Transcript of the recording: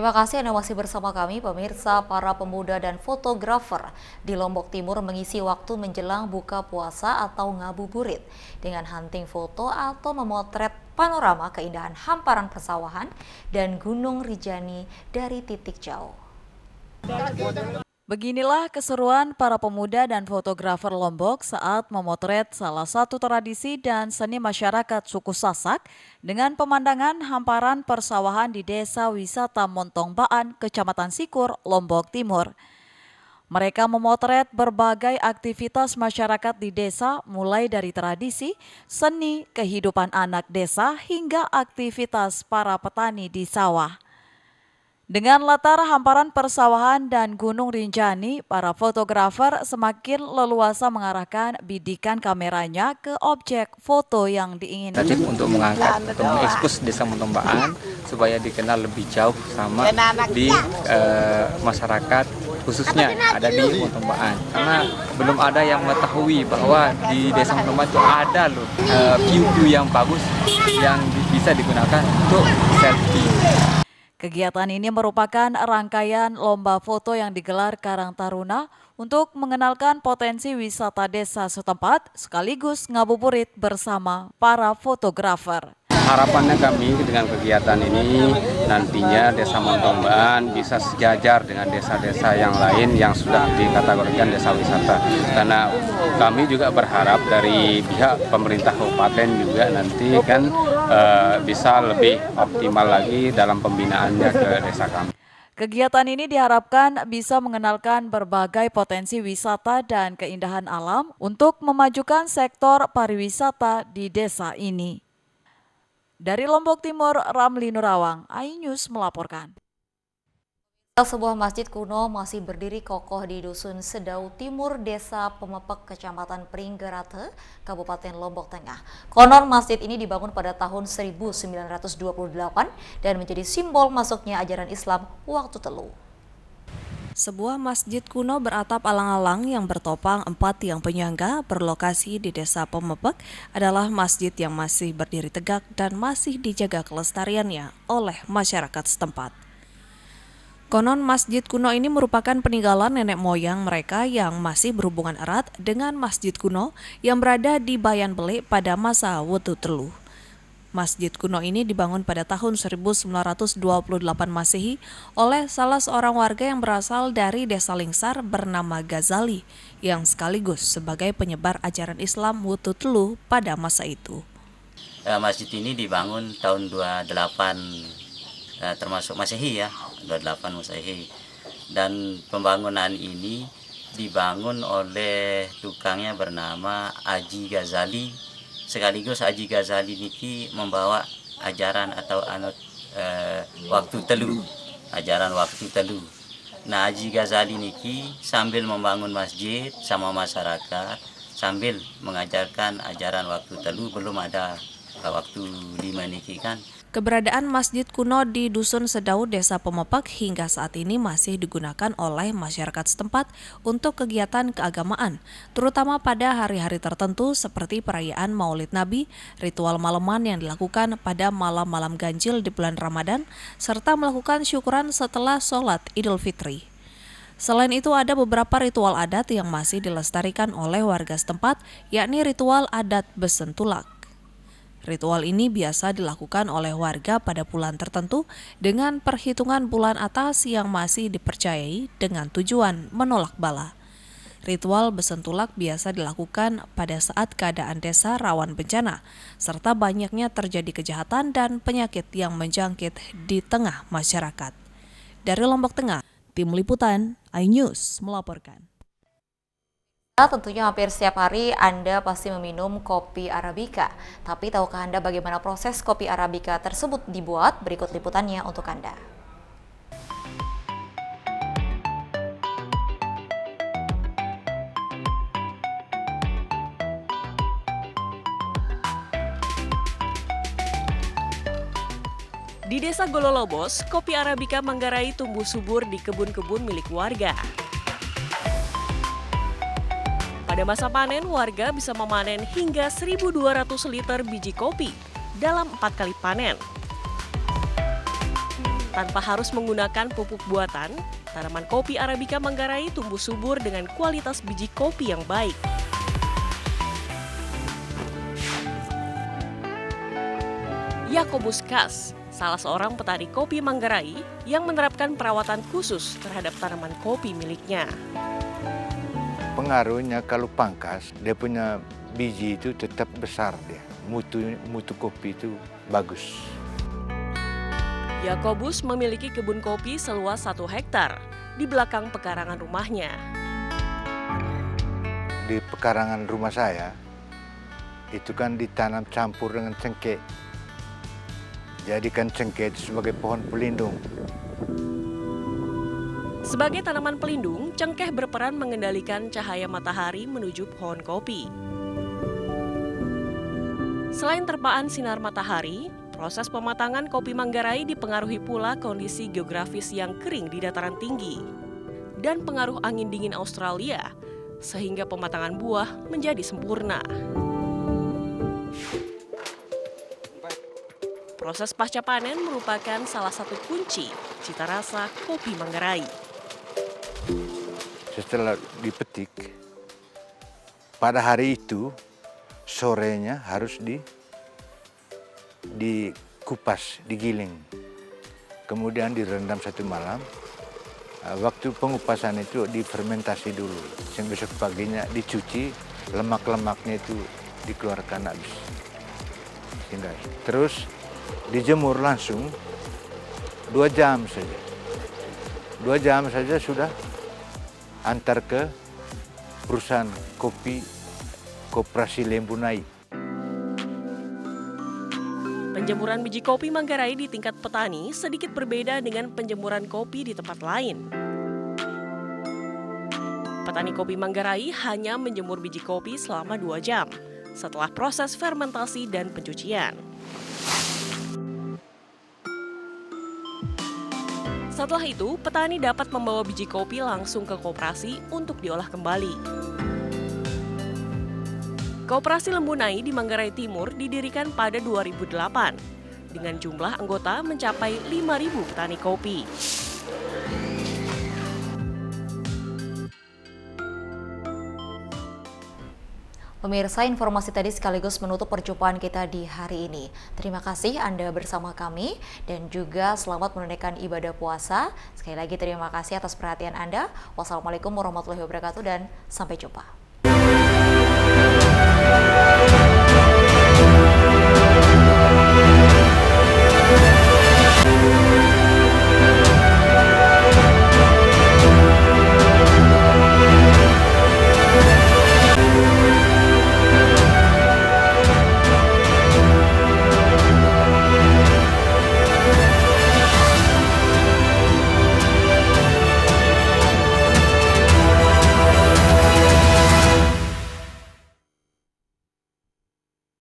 Terima kasih Anda masih bersama kami, pemirsa. Para pemuda dan fotografer di Lombok Timur mengisi waktu menjelang buka puasa atau ngabuburit dengan hunting foto atau memotret panorama keindahan hamparan persawahan dan Gunung Rinjani dari titik jauh. Beginilah keseruan para pemuda dan fotografer Lombok saat memotret salah satu tradisi dan seni masyarakat suku Sasak dengan pemandangan hamparan persawahan di Desa Wisata Montong Baan, Kecamatan Sikur, Lombok Timur. Mereka memotret berbagai aktivitas masyarakat di desa mulai dari tradisi, seni, kehidupan anak desa hingga aktivitas para petani di sawah. Dengan latar hamparan persawahan dan Gunung Rinjani, para fotografer semakin leluasa mengarahkan bidikan kameranya ke objek foto yang diinginkan. Untuk mengangkat atau mengekspos Desa Montong Baan supaya dikenal lebih jauh sama di masyarakat, khususnya ada di Montong Baan. Karena belum ada yang mengetahui bahwa di Desa Montong Baan itu ada loh view-view yang bagus yang bisa digunakan untuk selfie. Kegiatan ini merupakan rangkaian lomba foto yang digelar Karang Taruna untuk mengenalkan potensi wisata desa setempat sekaligus ngabuburit bersama para fotografer. Harapannya kami dengan kegiatan ini nantinya Desa Montong Baan bisa sejajar dengan desa-desa yang lain yang sudah dikategorikan desa wisata. Karena kami juga berharap dari pihak pemerintah kabupaten juga nanti kan bisa lebih optimal lagi dalam pembinaannya ke desa kami. Kegiatan ini diharapkan bisa mengenalkan berbagai potensi wisata dan keindahan alam untuk memajukan sektor pariwisata di desa ini. Dari Lombok Timur, Ramli Nurawang, iNews melaporkan. Sebuah masjid kuno masih berdiri kokoh di Dusun Sedau Timur, Desa Pemepek, Kecamatan Pringgerate, Kabupaten Lombok Tengah. Konon masjid ini dibangun pada tahun 1928 dan menjadi simbol masuknya ajaran Islam waktu Telu. Sebuah masjid kuno beratap alang-alang yang bertopang 4 tiang penyangga berlokasi di Desa Pemepek adalah masjid yang masih berdiri tegak dan masih dijaga kelestariannya oleh masyarakat setempat. Konon masjid kuno ini merupakan peninggalan nenek moyang mereka yang masih berhubungan erat dengan masjid kuno yang berada di Bayan Belik pada masa Wutu Telu. Masjid kuno ini dibangun pada tahun 1928 Masehi oleh salah seorang warga yang berasal dari Desa Lingsar bernama Ghazali yang sekaligus sebagai penyebar ajaran Islam Wutu Telu pada masa itu. Masjid ini dibangun tahun 28 termasuk Masehi ya, 28 Masehi. Dan pembangunan ini dibangun oleh tukangnya bernama Haji Ghazali. Sekaligus Haji Ghazali niki membawa ajaran atau waktu telu, ajaran waktu telu. Nah, Haji Ghazali niki sambil membangun masjid sama masyarakat, sambil mengajarkan ajaran waktu telu, belum ada waktu 5 niki kan. Keberadaan masjid kuno di Dusun Sedau, Desa Pemepek hingga saat ini masih digunakan oleh masyarakat setempat untuk kegiatan keagamaan, terutama pada hari-hari tertentu seperti perayaan Maulid Nabi, ritual malaman yang dilakukan pada malam-malam ganjil di bulan Ramadan, serta melakukan syukuran setelah sholat Idul Fitri. Selain itu ada beberapa ritual adat yang masih dilestarikan oleh warga setempat, yakni ritual adat Besentulak. Ritual ini biasa dilakukan oleh warga pada bulan tertentu dengan perhitungan bulan atas yang masih dipercayai dengan tujuan menolak bala. Ritual Besentulak biasa dilakukan pada saat keadaan desa rawan bencana, serta banyaknya terjadi kejahatan dan penyakit yang menjangkit di tengah masyarakat. Dari Lombok Tengah, Tim Liputan iNews melaporkan. Tentunya hampir setiap hari Anda pasti meminum kopi Arabica. Tapi tahukah Anda bagaimana proses kopi Arabica tersebut dibuat? Berikut liputannya untuk Anda. Di Desa Gololobos, kopi Arabica Manggarai tumbuh subur di kebun-kebun milik warga. Pada masa panen, warga bisa memanen hingga 1.200 liter biji kopi dalam 4 kali panen. Tanpa harus menggunakan pupuk buatan, tanaman kopi Arabica Manggarai tumbuh subur dengan kualitas biji kopi yang baik. Yakobus Kas, salah seorang petani kopi Manggarai yang menerapkan perawatan khusus terhadap tanaman kopi miliknya. Pengaruhnya kalau pangkas, dia punya biji itu tetap besar dia. Mutu kopi itu bagus. Yakobus memiliki kebun kopi seluas 1 hektar di belakang pekarangan rumahnya. Di pekarangan rumah saya, itu kan ditanam campur dengan cengkeh. Jadikan cengkeh itu sebagai pohon pelindung. Sebagai tanaman pelindung, cengkeh berperan mengendalikan cahaya matahari menuju pohon kopi. Selain terpaan sinar matahari, proses pematangan kopi Manggarai dipengaruhi pula kondisi geografis yang kering di dataran tinggi dan pengaruh angin dingin Australia, sehingga pematangan buah menjadi sempurna. Proses pasca panen merupakan salah satu kunci cita rasa kopi Manggarai. Setelah dipetik, pada hari itu sorenya harus dikupas, digiling. Kemudian direndam 1 malam. Waktu pengupasan itu difermentasi dulu. Besok paginya dicuci, lemak-lemaknya itu dikeluarkan habis. Terus dijemur langsung 2 jam saja. 2 jam saja sudah antar ke perusahaan kopi Koperasi Lembunai. Penjemuran biji kopi Manggarai di tingkat petani sedikit berbeda dengan penjemuran kopi di tempat lain. Petani kopi Manggarai hanya menjemur biji kopi selama 2 jam setelah proses fermentasi dan pencucian. Setelah itu, petani dapat membawa biji kopi langsung ke koperasi untuk diolah kembali. Koperasi Lembunai di Manggarai Timur didirikan pada 2008 dengan jumlah anggota mencapai 5.000 petani kopi. Pemirsa, informasi tadi sekaligus menutup perjumpaan kita di hari ini. Terima kasih Anda bersama kami dan juga selamat menunaikan ibadah puasa. Sekali lagi terima kasih atas perhatian Anda. Wassalamualaikum warahmatullahi wabarakatuh dan sampai jumpa.